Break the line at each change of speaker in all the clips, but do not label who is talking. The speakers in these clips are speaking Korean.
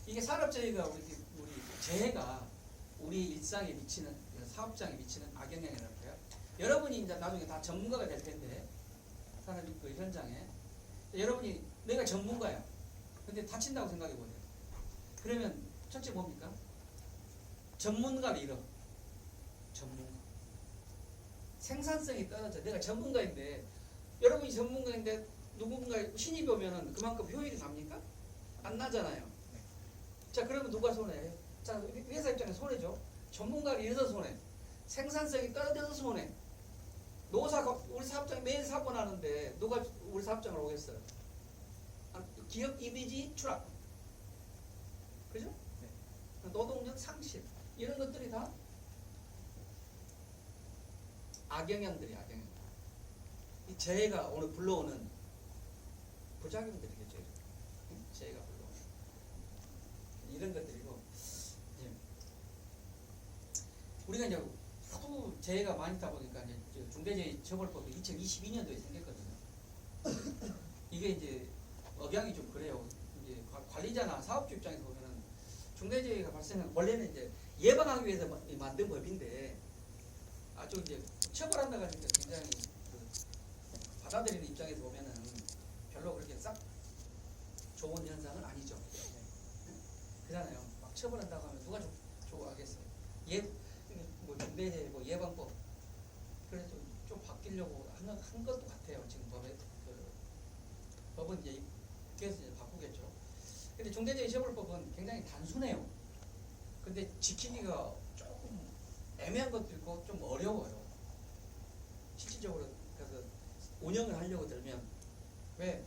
이게 산업재해가 우리 재해가 우리 일상에 미치는 사업장에 미치는 악영향이라고 해요. 여러분이 이제 나중에 다 전문가가 될 텐데 산업 그 현장에 여러분이 내가 전문가야. 근데 다친다고 생각해 보세요. 그러면 첫째 뭡니까? 전문가를 잃어. 전문가. 생산성이 떨어져. 내가 전문가인데 여러분이 전문가인데 누군가 신입이 오면은 그만큼 효율이 납니까? 안 나잖아요. 자, 그러면 누가 손해? 자, 회사 입장에서 손해죠. 전문가를 잃어서 손해. 생산성이 떨어져서 손해. 노사가 우리 사업장에 매일 사고 나는데 누가 우리 사업장을 오겠어요? 기업 이미지 추락. 그죠? 네. 노동력 상실. 이런 것들이 다 악영향들이 악영향. 이 재해가 오늘 불러오는 부작용들이겠죠. 재해가 불러오는 이런 것들이고, 우리가 이제 하도 재해가 많이 있다 보니까 이제 중대재해처벌법이 2022년도에 생겼거든요. 이게 이제 억양이 좀 그래요. 이제 관리자나 사업주 입장에서 보면은 중대재해가 발생한 원래는 이제 예방하기 위해서 만든 법인데 아주 이제 처벌한다고 하니까 굉장히 받아들이는 입장에서 보면은 별로 그렇게 싹 좋은 현상은 아니죠. 그잖아요. 막 처벌한다고 하면 누가 좋아하겠어요. 뭐 중대재해 뭐 예방법 그래서 좀 바뀌려고 한 것도 같아요. 지금 법은 이제 그래서 이제 바꾸겠죠. 근데 중대재해처벌법은 굉장히 단순해요. 근데 지키기가 조금 애매한 것도 있고 좀 어려워요. 실질적으로 그래서 운영을 하려고 들면 왜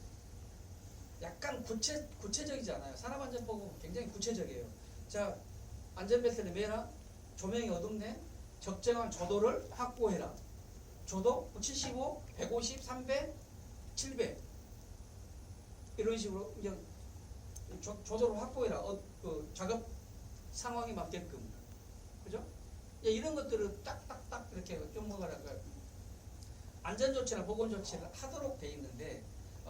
약간 구체적이지 않아요. 산업안전법은 굉장히 구체적이에요. 자, 안전벨트를 매라. 조명이 어둡네. 적정한 조도를 확보해라. 조도 75, 150, 300, 700 이런 식으로 그냥 조도를 확보해라. 그 작업 상황에 맞게끔. 그죠? 이런 것들을 딱딱딱 이렇게 좀 뭐랄까 안전조치나 보건조치를 하도록 돼 있는데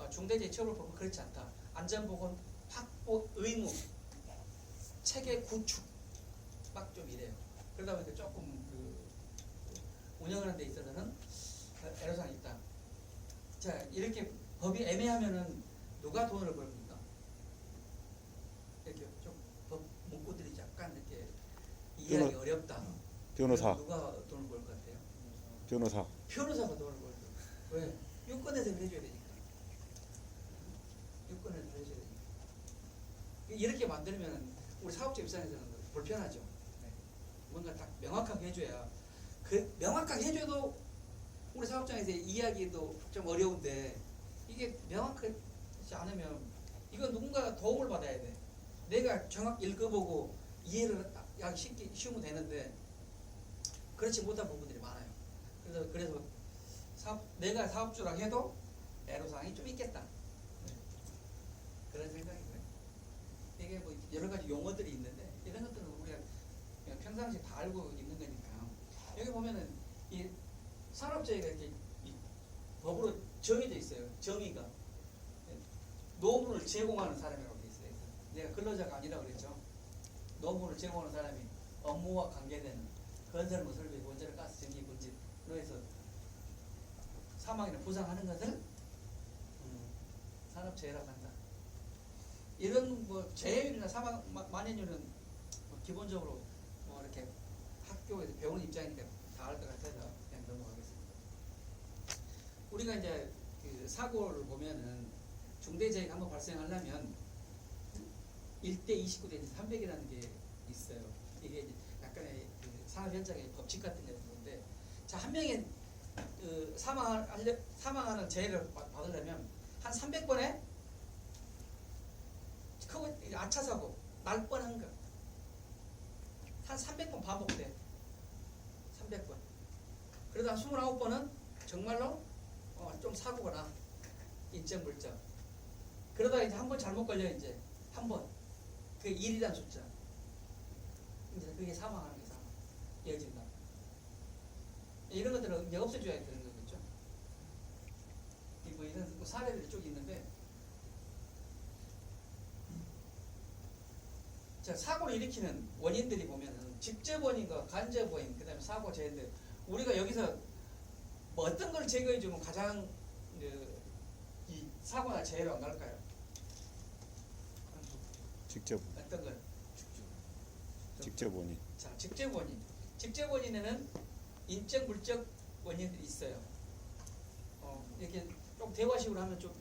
중대재해처벌법은 그렇지 않다. 안전보건 확보 의무, 체계 구축 막 좀 이래요. 그러다 보니까 조금 운영하는 데 있어서는 애로사항이 있다. 자, 이렇게 법이 애매하면은 누가 돈을 벌습니까? 이렇게 좀 법 문구들이 약간 이렇게 이해하기 어렵다.
변호사.
누가 돈을 벌 것 같아요?
변호사.
변호사가 돈을 벌죠. 왜? 유권해석을 해줘야 되니까. 유권해석을 해줘야 되니까. 이렇게 만들면 우리 사업자 입장에서는 불편하죠. 뭔가 딱 명확하게 해줘야. 명확하게 해줘도 우리 사업장에서 이해하기도 좀 어려운데 이게 명확하지 않으면 이건 누군가가 도움을 받아야 돼. 내가 정확히 읽어보고 이해를 하기 쉬우면 되는데 그렇지 못한 부분들이 많아요. 그래서 내가 사업주라 해도 애로사항이 좀 있겠다. 그런 생각이 들어요. 이게 뭐 여러 가지 용어들이 있는데 이런 것들은 우리가 그냥 평상시에 다 알고 있는 거니까. 여기 보면은 이 산업재해가 이렇게 법으로 정의되어 있어요. 정의가 노무를 제공하는 사람이라고 되어 있어요. 내가 근로자가 아니라고 그랬죠. 노무를 제공하는 사람이 업무와 관계되는 건설물 설비, 원자력, 가스, 전기, 분진로 해서 사망이나 부상하는 것을 산업재해라고 한다. 이런 뭐 재해율이나 사망 만연율은 뭐 기본적으로 뭐 이렇게 학교에서 배우는 입장이니까 다 알 것 같아서 그냥 넘어가겠습니다. 우리가 이제 그 사고를 보면은 중대재해가 한번 발생하려면 1대 29대 300이라는 게 있어요. 이게 약간의 그 산업 현장의 법칙 같은 게 있는데, 자, 한 명이 사망하는 재해를 받으려면 한 300번에 크고 아차 사고 날 뻔한 거 한 300번 반복돼. 300번. 그러다 한 29번은 정말로 좀 사고가 나. 인정불정. 그러다가 이제 한 번 잘못 걸려 이제 한 번. 그게 1이라는 숫자. 이제 그게 사망하는 게 사망. 이어진다. 이런 것들은 이제 없애줘야 되는 거겠죠. 뭐 이런 뭐 사례들이 쭉 있는데 자, 사고를 일으키는 원인들이 보면은 직접 원인과 간접 원인, 그다음에 사고 재해인데 우리가 여기서 뭐 어떤 걸 제거해 주면 가장 이 사고나 재해로 안 갈까요?
직접
어떤 걸?
직접 원인.
자, 직접 원인. 직접 원인에는 인적, 물적 원인들이 있어요. 이렇게 좀 대화식으로 하면 좀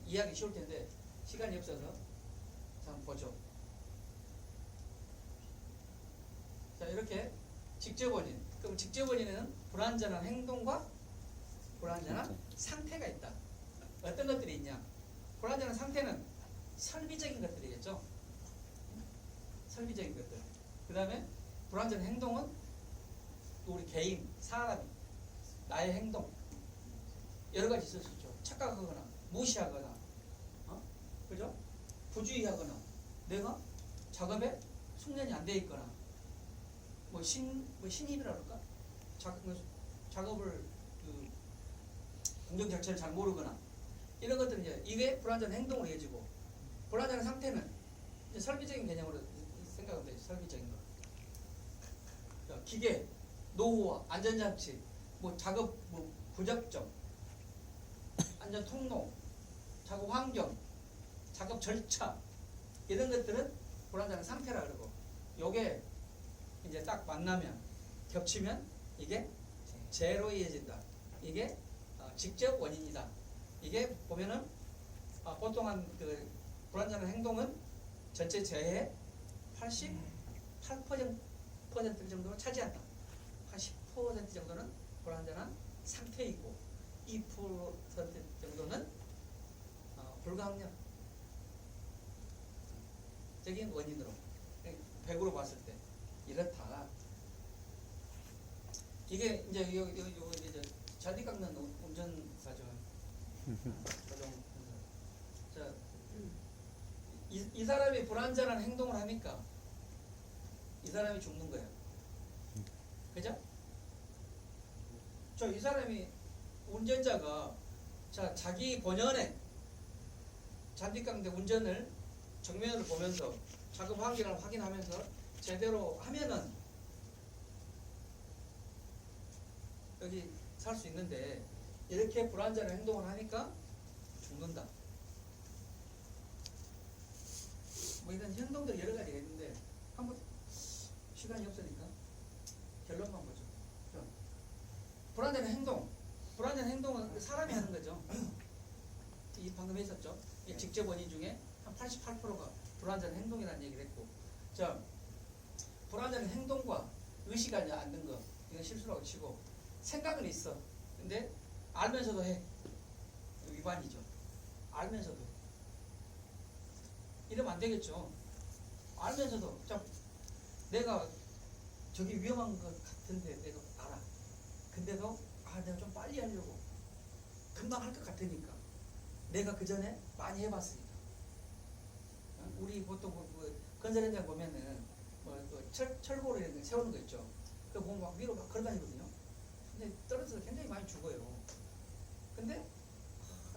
이해하기 쉬울 텐데 시간이 없어서 자, 한번 보죠. 자, 이렇게 직접 원인. 그럼 직접 원인에는 불완전한 행동과 불완전한 상태가 있다. 어떤 것들이 있냐? 불완전한 상태는 설비적인 것들이겠죠. 설비적인 것들. 그 다음에 불완전한 행동은 또 우리 개인, 사람, 나의 행동 여러 가지 있을 수 있죠. 착각하거나 무시하거나, 그죠? 부주의하거나, 내가 작업에 숙련이 안 돼 있거나, 신입이라 그럴까? 작업을 공정 자체를 잘 모르거나 이런 것들은 이게 불완전한 행동으로 이어지고, 불완전한 상태는 이제 설비적인 개념으로 생각하면 되죠. 설비적인 거. 그러니까 기계, 노후화, 안전장치, 작업 부적정, 안전 통로, 작업 환경, 작업 절차 이런 것들은 불완전한 상태라 그러고, 요게 이제 딱 만나면 겹치면 이게 재해로 이어진다. 이게 직접 원인이다. 이게 보면은 보통 한 불완전한 행동은 전체 재해의 88% 정도를 차지한다. 한 10% 정도는 불완전한 상태이고 2% 정도는 불가항력 적인 원인으로 100으로 봤을 때 이렇다. 이게 이제 요 이제 잔디 깎는 운전사죠. 자, 이 사람이 불완전한 행동을 하니까 이 사람이 죽는 거예요. 그죠? 이 사람이 운전자가 자기 본연의 잔디 깎는 운전을 정면으로 보면서 작업 환경을 확인하면서 제대로 하면은 여기 살 수 있는데, 이렇게 불완전한 행동을 하니까 죽는다. 이런 행동들이 여러 가지가 있는데 한번 시간이 없으니까 결론만 보죠. 불완전한 행동. 불완전한 행동은 사람이 하는 거죠. 이 방금 했었죠. 이 직접 원인 중에 한 88%가 불완전한 행동이라는 얘기를 했고, 불완전한 행동과 의식이 않는 거, 이건 실수라고 치고, 생각은 있어. 근데 알면서도 해. 위반이죠. 알면서도. 이러면 안 되겠죠. 알면서도 내가 저기 위험한 것 같은데 내가 알아. 근데도 내가 좀 빨리 하려고 금방 할 것 같으니까 내가 그 전에 많이 해봤으니까. 우리 보통 건설 현장 보면은 철골을 이렇게 세우는 거 있죠. 그 보면 막 위로 막 걸어다니거든요. 근데 떨어져서 굉장히 많이 죽어요. 근데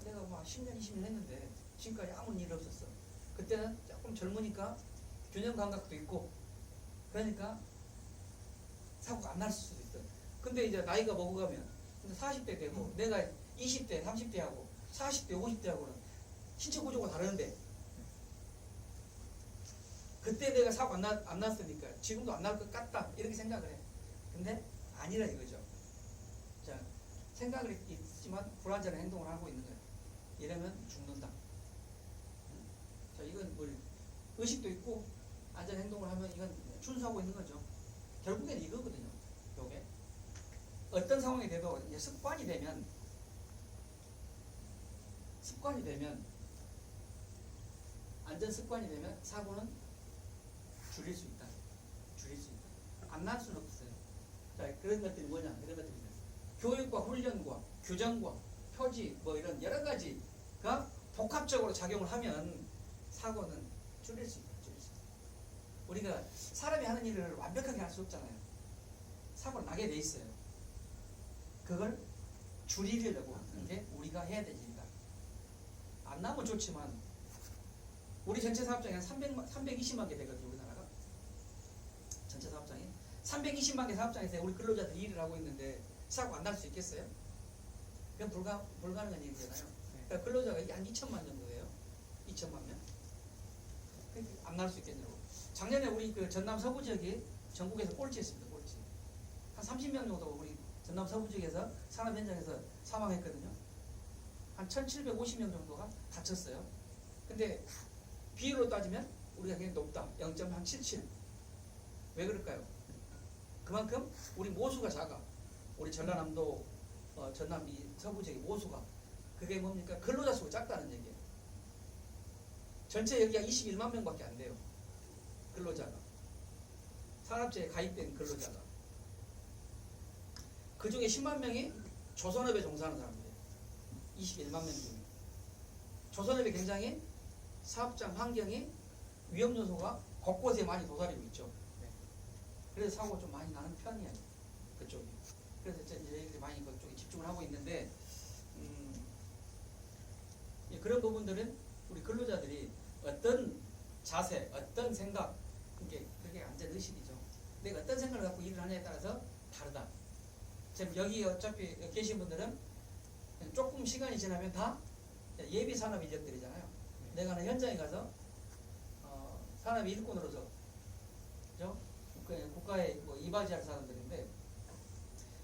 내가 10년, 20년 했는데 지금까지 아무 일 없었어. 그때는 조금 젊으니까 균형 감각도 있고, 그러니까 사고가 안 날 수도 있어. 근데 이제 나이가 먹어가면 40대 되고 내가 20대, 30대 하고 40대, 50대 하고는 신체 구조가 다르는데, 그때 내가 사고 안 났으니까 지금도 안 날 것 같다 이렇게 생각을 해. 근데 아니라 이거죠. 생각을 있지만 불완전한 행동을 하고 있는 거예요. 이러면 죽는다. 이건 의식도 있고 안전 행동을 하면 이건 준수하고 있는 거죠. 결국엔 이거거든요. 요게 어떤 상황이 돼도 이제 습관이 되면 안전 습관이 되면 사고는 줄일 수 있다. 안 날 수는 없어요. 그런 것들이 뭐냐? 이런 것들이 교육과 훈련과 규정과 표지 이런 여러 가지가 복합적으로 작용을 하면 사고는 줄일 수 있다. 우리가 사람이 하는 일을 완벽하게 할 수 없잖아요. 사고는 나게 돼 있어요. 그걸 줄이려고 하는 게 우리가 해야 될 일이다. 안 나면 좋지만 우리 전체 사업장이 한 320만 개 되거든요. 우리나라가 전체 사업장이 320만 개 사업장에서 우리 근로자들이 일을 하고 있는데 사고 안 날 수 있겠어요? 그건 불가능한 일이잖아요. 그러니까 근로자가 한 2천만 정도 돼요. 2천만 명. 안 날 수 있겠냐고. 작년에 우리 그 전남 서부 지역이 전국에서 꼴찌했습니다. 꼴찌. 한 30명 정도 우리 전남 서부 지역에서 산업 현장에서 사망했거든요. 한 1,750명 정도가 다쳤어요. 근데 비율로 따지면 우리가 굉장히 높다. 0.77. 왜 그럴까요? 그만큼 우리 모수가 작아. 우리 전라남도 전남 이 서부 지역의 모수가 그게 뭡니까? 근로자 수가 작다는 얘기예요. 전체 여기가 21만 명밖에 안 돼요. 근로자가. 산업재에 가입된 근로자가. 그 중에 10만 명이 조선업에 종사하는 사람들이에요. 21만 명 중에. 조선업이 굉장히 사업장 환경이 위험 요소가 곳곳에 많이 도사리고 있죠. 그래서 사고가 좀 많이 나는 편이에요. 그쪽이. 그래서 이제 저희들이 많이 그쪽에 집중을 하고 있는데, 그런 부분들은 우리 근로자들이 어떤 자세, 어떤 생각, 그게 안전의식이죠. 내가 어떤 생각을 갖고 일을 하냐에 따라서 다르다. 지금 여기 어차피 계신 분들은 조금 시간이 지나면 다 예비 산업 인력들이잖아요. 내가 현장에 가서 산업 일꾼으로서, 그죠? 국가에 뭐 이바지할 사람들인데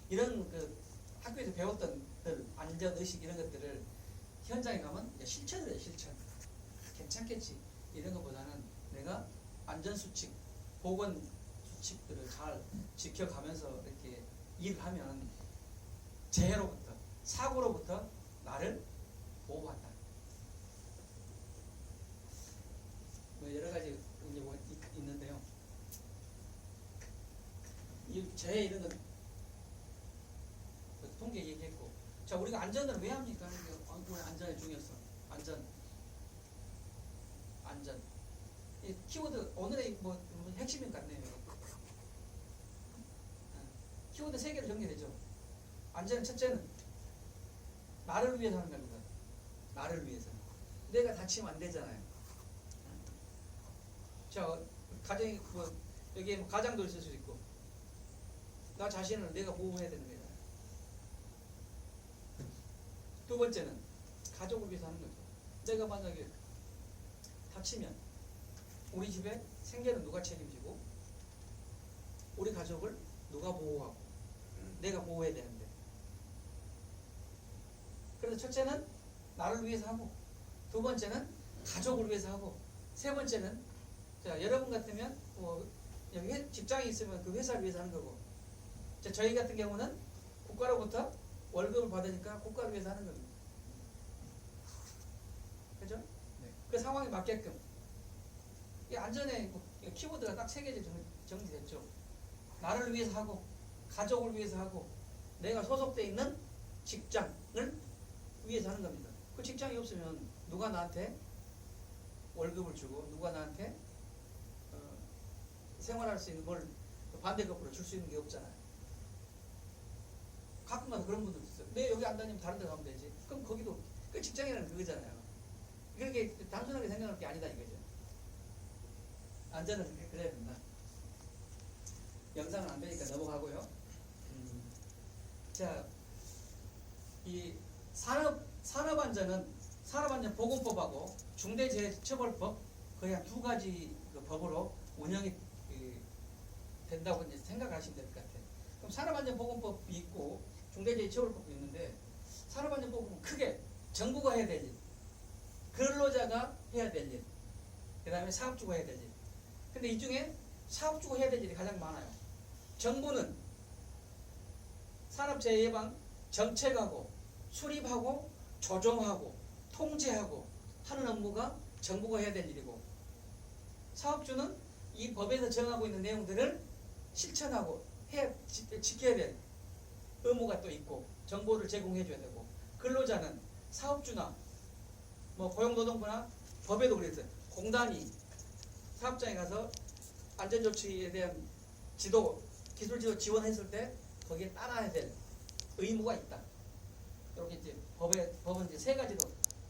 이런 그 학교에서 배웠던 안전 의식 이런 것들을 현장에 가면 실천을 해요. 실천. 괜찮겠지. 이런 것보다는 내가 안전 수칙, 보건 수칙들을 잘 지켜가면서 이렇게 일을 하면 재해로부터, 사고로부터 나를 보호한다. 뭐 여러 가지 이제 뭐 있는데요. 이 재해 이런 건 통계 얘기했고, 자 우리가 안전을 왜 합니까? 우리 안전의 중요성, 안전. 이 키워드 오늘의 뭐 핵심인 것 같네요. 키워드 3개로 정리되죠. 안전은 첫째는 나를 위해서 하는 겁니다. 나를 위해서. 내가 다치면 안 되잖아요. 자 가정이 뭐 여기에 뭐 가장도 있을 수 있고, 나 자신을 내가 보호해야 되는 거예요. 두 번째는 가족을 위해서 하는 거죠. 내가 만약에 다치면 우리 집에 생계는 누가 책임지고 우리 가족을 누가 보호하고 내가 보호해야 되는데, 그래서 첫째는 나를 위해서 하고, 두 번째는 가족을 위해서 하고, 세 번째는 자 여러분 같으면 뭐 여기 직장이 있으면 그 회사를 위해서 하는 거고, 자 저희 같은 경우는 국가로부터 월급을 받으니까 국가를 위해서 하는 겁니다. 그죠? 네. 그 상황에 맞게끔 이 안전의 키워드가 딱 3개 정리됐죠. 나를 위해서 하고, 가족을 위해서 하고, 내가 소속돼 있는 직장을 위해서 하는 겁니다. 그 직장이 없으면 누가 나한테 월급을 주고 누가 나한테 생활할 수 있는 걸 반대급부로 줄 수 있는 게 없잖아요. 가끔가다 그런 분들도 있어요. 내 여기 안 다니면 다른 데 가면 되지. 그럼 거기도 그 직장이라는 그거잖아요. 그렇게 단순하게 생각할 게 아니다 이거죠. 안전은 그래야 된다. 영상은 안 되니까 넘어가고요. 자, 이 산업안전은 산업안전보건법하고 중대재해처벌법 거의 한 2가지 그 법으로 운영이 된다고 이제 생각하시면 될 것 같아요. 그럼 산업안전보건법이 있고 중대재해처벌법이 있는데, 산업안전보건법은 크게 정부가 해야 될 일, 근로자가 해야 될 일, 그 다음에 사업주가 해야 될 일. 근데 이 중에 사업주가 해야 될 일이 가장 많아요. 정부는 산업재해 예방 정책하고 수립하고 조정하고 통제하고 하는 업무가 정부가 해야 될 일이고, 사업주는 이 법에서 정하고 있는 내용들을 실천하고 지켜야 될 의무가 또 있고 정보를 제공해 줘야 되고, 근로자는 사업주나 뭐 고용노동부나 법에도 그랬어요. 공단이 사업장에 가서 안전조치에 대한 지도, 기술지도 지원했을 때 거기에 따라야 될 의무가 있다. 이렇게 이제 법은 이제 3가지로